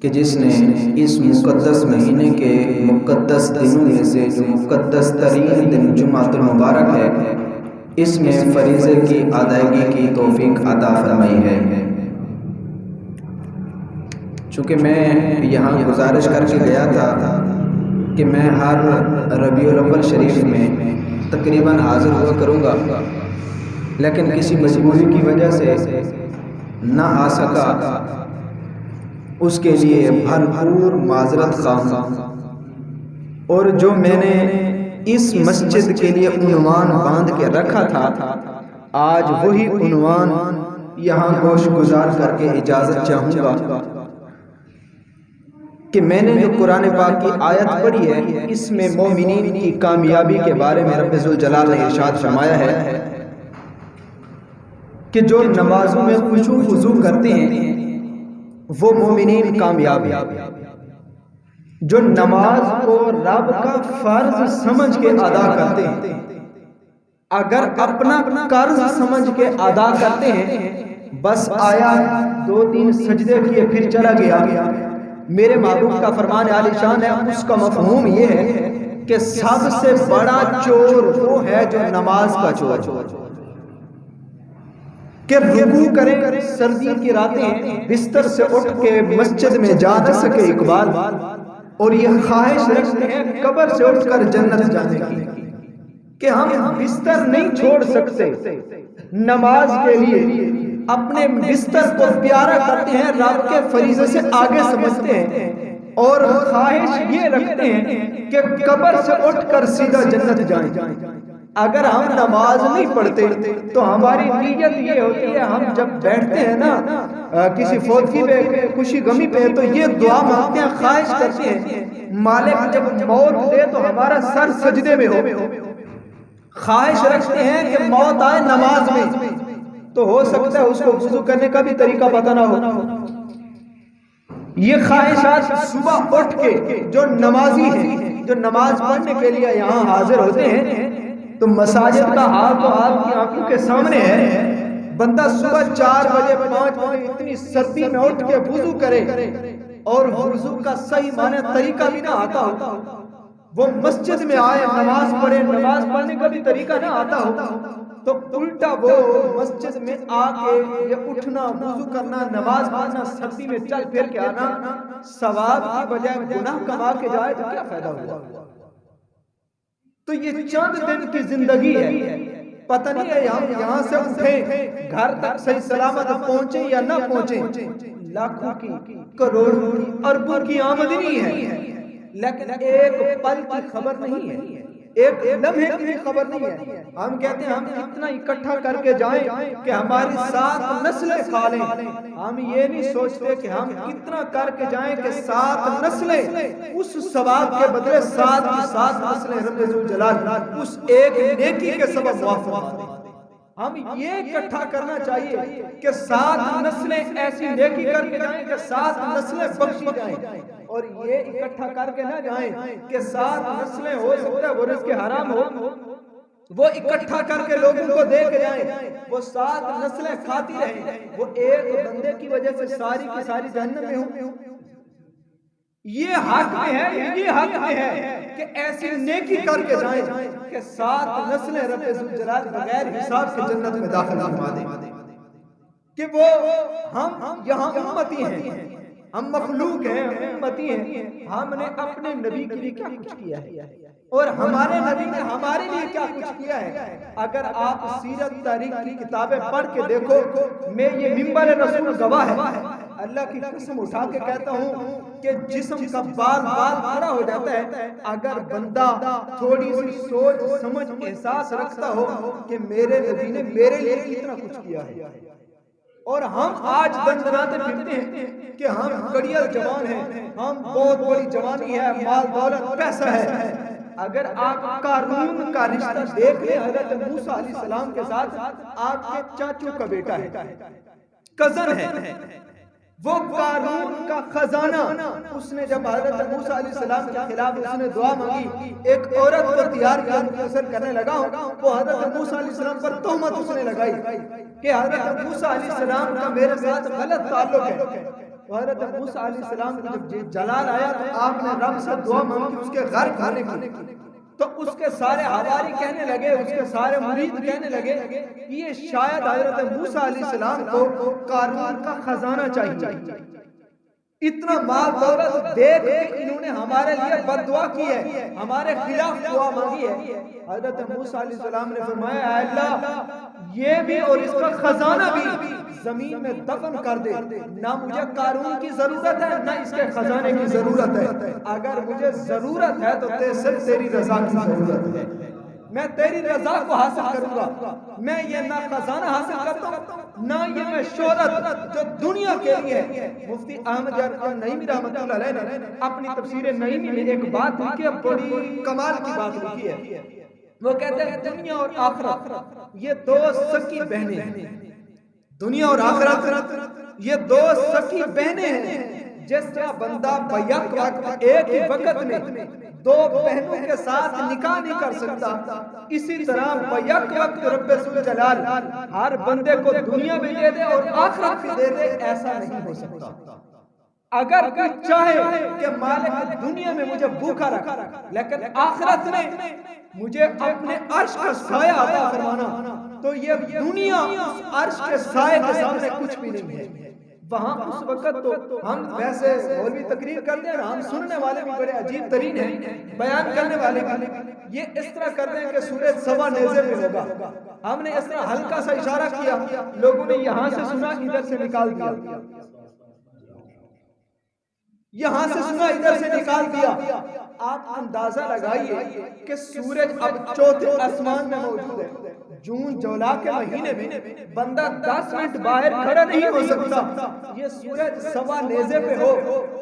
کہ جس نے اس مقدس مہینے کے مقدس دنوں میں سے جو مقدس ترین دن جمعۃ المبارک ہے، اس میں فریضے کی ادائیگی کی توفیق عطا فرمائی ہے۔ چونکہ میں یہاں گزارش کر کے گیا تھا کہ میں ہر ربیع الاول شریف میں تقریباً حاضر ہوا کروں گا، لیکن کسی مجبوری کی وجہ سے نہ آ سکا، اس کے لیے بھرپور معذرت خواہ ہوں۔ اور جو میں نے اس مسجد کے لیے عنوان باندھ کے رکھا تھا، آج وہی عنوان یہاں گوش گزار کر کے اجازت چاہوں گا کہ میں نے جو قرآن پاک کی آیت پڑھی ہے، اس میں مومنین کی کامیابی کے بارے میں رب ذوالجلال نے ارشاد فرمایا ہے کہ جو نمازوں میں خشوع و خضوع کرتے ہیں وہ مومنین کامیاب ہیں۔ جو نماز کو رب کا فرض سمجھ کے ادا کرتے ہیں، اگر اپنا قرض سمجھ کے ادا کرتے ہیں، بس آیا 2-3 سجدے کیے پھر چلا گیا، میرے محبوب کا فرمان عالی شان ہے، اس کا مفہوم یہ ہے کہ سب سے بڑا چور وہ ہے جو نماز کا چور کہ رکوع کریں سردی کی راتیں بستر سے اٹھ کے مسجد میں جا نہ سکے اقبال، اور یہ خواہش رکھتے ہیں قبر سے اٹھ کر جنت جانے کی کہ ہم بستر نہیں چھوڑ سکتے، نماز کے لیے اپنے بستر کو پیارا کرتے ہیں، رب کے فریضے سے آگے سمجھتے ہیں، اور خواہش یہ رکھتے ہیں کہ قبر سے اٹھ کر سیدھا جنت جائیں۔ اگر ہم نماز نہیں پڑھتے تو ہماری نیت یہ ہوتی ہے، ہم جب بیٹھتے ہیں نا کسی فوتگی پہ، خوشی غمی پہ، تو یہ دعا مانگتے ہیں، خواہش کرتے ہیں مالک جب موت دے تو ہمارا سر سجدے میں ہو، خواہش رکھتے ہیں کہ موت آئے نماز میں، تو ہو سکتا ہے اس کو وضو کرنے کا بھی طریقہ پتہ نہ ہو۔ یہ خواہشات صبح اٹھ کے جو نمازی ہیں، جو نماز پڑھنے کے لیے یہاں حاضر ہوتے ہیں، تو مساجد کا حال تو آپ کی آنکھوں کے سامنے ہے۔ بندہ صبح 4 بجے 5 بجے اتنی سردی میں اٹھ کے وضو کرے، اور وضو کا صحیح معنی طریقہ بھی نہ آتا ہو، وہ مسجد میں آئے نماز پڑھے، نماز پڑھنے کا بھی طریقہ نہ آتا ہو، تو الٹا وہ مسجد میں آ کے یہ اٹھنا، وضو کرنا، نماز پڑھنا، سردی میں چل پھر کے آنا، ثواب کی بجائے گناہ کما کے جائے تو کیا فائدہ ہوا؟ تو یہ چند دن کی زندگی ہے، پتہ نہیں ہے ہم یہاں سے اٹھیں گھر تک صحیح سلامت پہنچیں یا نہ پہنچیں، لاکھوں کی، کروڑوں کی، اربوں کی آمدنی ہے، لیکن ایک پل کی خبر نہیں ہے، ایک لمحے کی بھی خبر نہیں ہے۔ ہم کہتے ہیں ہم اتنا اکٹھا کر کے جائیں کہ ہماری 7 نسلیں کھا لیں، ہم یہ نہیں سوچتے کہ ہم اتنا کر کے جائیں کہ 7 نسلیں اس ثواب کے بدلے 7 کی 7 نسلیں رب ذوالجلال اس ایک نیکی کے سبب موافق دیں۔ ہم یہ اکٹھا کرنا چاہیے کہ 7 نسلیں ایسی نیکی کر کے جائیں کہ 7 نسلیں بخشی جائیں، اور یہ اکٹھا کر کے نہ جائیں کہ 7 نسلیں ہو سکتا ہے وہ رزق حرام ہو، وہ اکٹھا کر کے لوگوں کو دے کے جائیں، وہ 7 نسلیں کھاتی رہیں، وہ ایک بندے کی وجہ سے ساری کی ساری جہنم میں ہوں۔ یہ حق میں ہے، یہ حق میں ہے کہ ایسی نیکی کر کے جائیں کہ 7 نسلیں رب ذوالجلال بغیر حساب کے جنت میں داخل فرما دیں، کہ وہ ہم یہاں امتی ہیں، ہم مخلوق ہیں، امتی ہیں، ہم نے اپنے نبی کے لیے کیا کچھ کیا ہے اور ہمارے نبی نے ہمارے لیے کیا کچھ کیا ہے۔ اگر آپ سیرت تاریخ کی کتابیں پڑھ کے دیکھو، میں یہ منبر رسول گواہ ہے، اللہ کی قسم اٹھا کے کہتا ہوں کہ جسم کا بال کھڑا ہو جاتا ہے اگر بندہ تھوڑی سی سوچ سمجھ احساس رکھتا ہو کہ میرے نبی نے میرے لیے کتنا کچھ کیا ہے۔ اور ہم آج دندناتے پھرتے ہیں کہ ہم گڑیل جوان ہیں، ہم بہت بڑی جوانی ہے، مال دولت پیسہ ہے۔ اگر آپ قارون کا رشتہ دیکھ لیں حضرت موسیٰ علیہ السلام کے ساتھ، آپ کے چاچو کا بیٹا ہے، کزن ہے، وہ قارون کا خزانہ، اس نے جب حضرت موسیٰ علیہ السلام کے خلاف اس نے دعا مانگی، ایک عورت کو تیار کیا منحصر کرنے لگا، وہ حضرت موسیٰ علیہ السلام پر تہمت اس نے لگائی کہ حضرت موسیٰ علیہ السلام کا میرے ساتھ غلط تعلق ہے۔ حضرت موسیٰ علیہ السلام کو جب جلال آیا تو آپ نے رب سے دعا مانگی اس کے غرق ہونے کی، تو اس کے سارے حواری کہنے لگے، اس کے سارے مرید کہنے لگے یہ شاید حضرت موسیٰ علیہ السلام کو قارون کا خزانہ چاہیے، اتنا مال دولت دیکھ کے انہوں نے ہمارے لیے بد دعا کی ہے، ہمارے خلاف دعا مانگی ہے۔ حضرت موسیٰ علیہ السلام نے فرمایا اے اللہ یہ بھی اور اس کا خزانہ بھی زمین میں دفن کر دے، نہ مجھے قارون کی ضرورت ہے نہ اس کے خزانے کی ضرورت ہے، اگر مجھے ضرورت ہے تو صرف تیری رضا کی ضرورت ہے، میں تیری رضا کو حاصل کروں گا، میں یہ نہ خزانہ حاصل کرتا ہوں نہ یہ میں شہرت جو دنیا کے لیے ہے۔ مفتی احمد یار نعیمی رحمۃ اللہ علیہ نے اپنی تفسیر نعیمی میں ایک بات لکھی ہے، بڑی کمال کی بات لکھی ہے، وہ کہتے ہیں دنیا اور آخرت یہ دو سکی بہنیں ہیں، دنیا اور آخرت یہ دو سکی بہنیں ہیں، جس طرح بندہ بیک وقت ایک ہی وقت میں دو بہنوں کے ساتھ نکاح نہیں کر سکتا، اسی طرح بیک وقت رب ذوالجلال ہر بندے کو دنیا بھی دے دے اور آخرت بھی دے دے، ایسا نہیں ہو سکتا۔ اگر کوئی چاہے کہ مالک دنیا میں مجھے بھوکا رکھا لیکن آخرت میں مجھے اپنے عرش کا سایہ عطا فرمانا، تو یہ دنیا عرش کے سائے کے سامنے کچھ بھی نہیں ہے۔ وہاں اس وقت تو ہم ویسے مولوی تقریر کرتے ہیں، ہم سننے والے بھی بڑے عجیب ترین ہیں، بیان کرنے والے بھی یہ اس طرح کرتے ہیں کہ سورج سوا نیزے پہ ہوگا، ہم نے اس طرح ہلکا سا اشارہ کیا، لوگوں نے یہاں سے سنا ادھر سے نکال دیا، یہاں سے سنا ادھر سے نکال دیا۔ آپ اندازہ لگائیے کہ سورج اب چوتھے آسمان میں موجود ہے، جون جولائی کے مہینے میں بندہ 10 منٹ باہر کھڑا نہیں ہو سکتا، یہ سورج سوا نیزے پہ ہو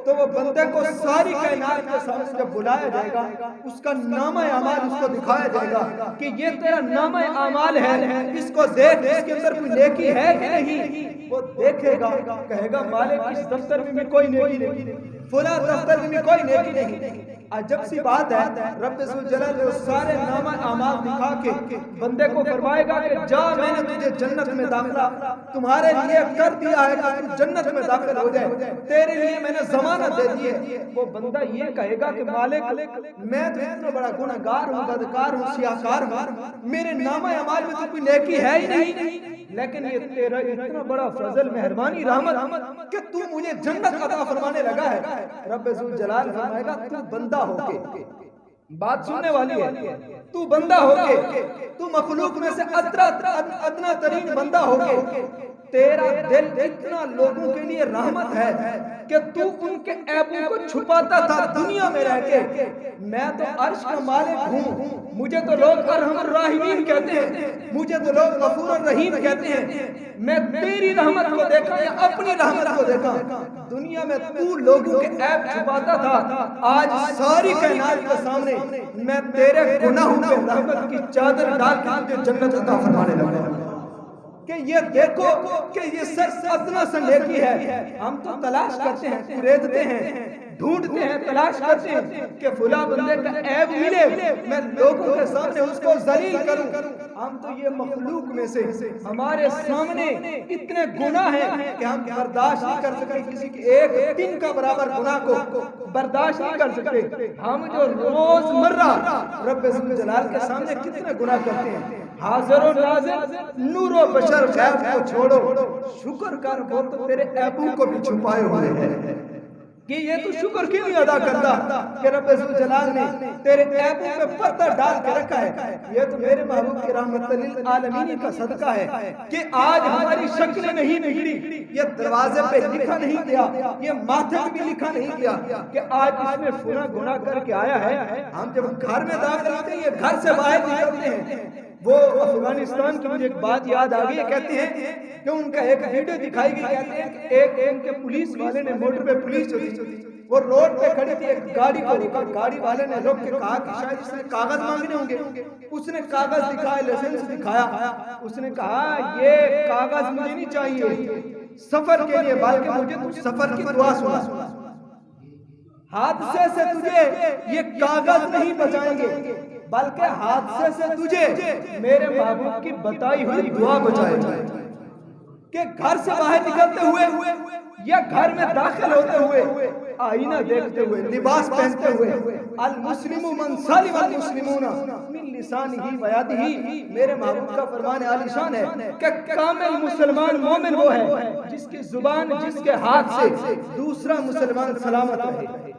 تو وہ بندے کو ساری کائنات کے سامنے جب بلایا جائے گا، اس کا نامہ اعمال اس کو دکھایا جائے گا کہ یہ تیرا نامہ اعمال ہے، اس کو دیکھ، اس کے اندر کوئی نیکی ہے کہ نہیں، وہ دیکھے گا، کہے گا مالک اس دفتر میں کوئی نیکی نہیں، فلاں دفتر میں کوئی نیکی نہیں۔ عجب سی بات ہے، رب ذوالجلال نے سارے نامہ اعمال دکھا کے بندے کو فرمائے گا کہ جا میں نے تجھے جنت میں داخلہ تمہارے لیے کر دیا ہے کہ تو جنت میں داخل ہو جائے، تیرے لیے میں نے ضمانت دے دی ہے۔ وہ بندہ یہ کہے گا کہ مالک میں تو اتنا بڑا گنہگار ہوں، بدکار ہوں، سیاہکار ہوں، میرے نامہ اعمال میں تو کوئی نیکی ہے ہی نہیں، لیکن یہ تیرا اتنا بڑا فضل مہربانی رحمت کہ تو مجھے جنت عطا فرمانے لگا ہے۔ رب ذوالجلال فرمائے گا تو بندہ ہو کے، بات سننے والی ہے، تو بندہ ہو کے، تو مخلوق میں سے ادنا ترین بندہ ہو کے، تیرا دل اتنا لوگوں کے لیے رحمت ہے کہ تو ان کے عیبوں کو چھپاتا تھا دنیا میں رہ کے۔ میں تو عرش کا مالک ہوں، مجھے تو لوگ ارحم الراحمین کہتے ہیں، مجھے تو لوگ غفور الرحیم کہتے ہیں، میں تیری رحمت کو دیکھا یا اپنی رحمت کو دیکھا؟ دنیا میں تو لوگوں کے عیب چھپاتا تھا، آج ساری کائنات کے سامنے میں تیرے گناہوں پہ رحمت کی چادر ڈال کے تجھے جنت عطا فرمانے لگا کہ یہ دیکھو کہ یہ صرف ادنا سا نیکی ہے۔ ہم تو تلاش کرتے ہیں، خریدتے ہیں، ڈھونڈتے ہیں، تلاش کرتے ہیں کہ فلاں بندے کا عیب ملے، میں لوگوں کے سامنے اس کو ذلیل کروں۔ ہم تو یہ مخلوق میں سے ہمارے سامنے اتنے گناہ ہیں کہ ہم برداشت نہیں کر سکتے، کسی کے ایک دن کا برابر گناہ کو برداشت نہیں کر سکتے۔ ہم جو روز مرہ رب ذوالجلال کے سامنے کتنے گناہ کرتے ہیں۔ حاضر و ناظر نور و بشر غیب کو چھوڑو، شکر کر وہ تو تیرے عیبوں کو بھی چھپائے ہوئے ہیں، کہ یہ تو شکر کیوں نہیں ادا کرتا کہ رب ذوالجلال نے تیرے عیبوں پہ پردہ ڈال کے رکھا ہے۔ یہ تو میرے محبوب کی رحمت للعالمین کا صدقہ ہے کہ آج ہماری شکلیں نہیں بگڑی، یہ دروازے پہ لکھا نہیں گیا، یہ ماتھے بھی لکھا نہیں گیا کہ آج اس میں فلاں گناہ کر کے آیا ہے۔ ہم جب گھر میں داخل ہوتے ہیں، یہ گھر سے باہر نکلتے ہیں۔ وہ افغانستان کی مجھے ایک بات یاد آ گئی، کہتے ہیں کہ ان کا ایک ویڈیو دکھائی گئی، کہتے ہیں کہ ایک ان کے پولیس والے نے، موٹر پہ پولیس جو تھی وہ روڈ پہ کھڑی تھی، ایک گاڑی کو روکا، گاڑی والے نے روک کے کہا کہ شاید اس نے کاغذ مانگنے ہوں گے، اس نے کاغذ دکھائے، لائسنس دکھایا، اس نے کہا یہ کاغذ مجھے نہیں چاہیے سفر کے لیے، بلکہ مجھے کچھ سفر کی دعا سنا، حادثے سے تجھے یہ کاغذ نہیں بچائیں گے بلکہ حادثے سے تجھے میرے محبوب کی بتائی ہوئی دعا بچائے، کہ گھر سے باہر نکلتے ہوئے یا گھر میں داخل ہوتے ہوئے آئینہ دیکھتے ہوئے لباس پہنتے ہوئے المسلم من سلم المسلمون من لسانہ و یدہ، میرے محبوب کا فرمان عالی شان ہے کہ کامل مسلمان مومن وہ ہے جس کی زبان جس کے ہاتھ سے دوسرا مسلمان سلامت رہے۔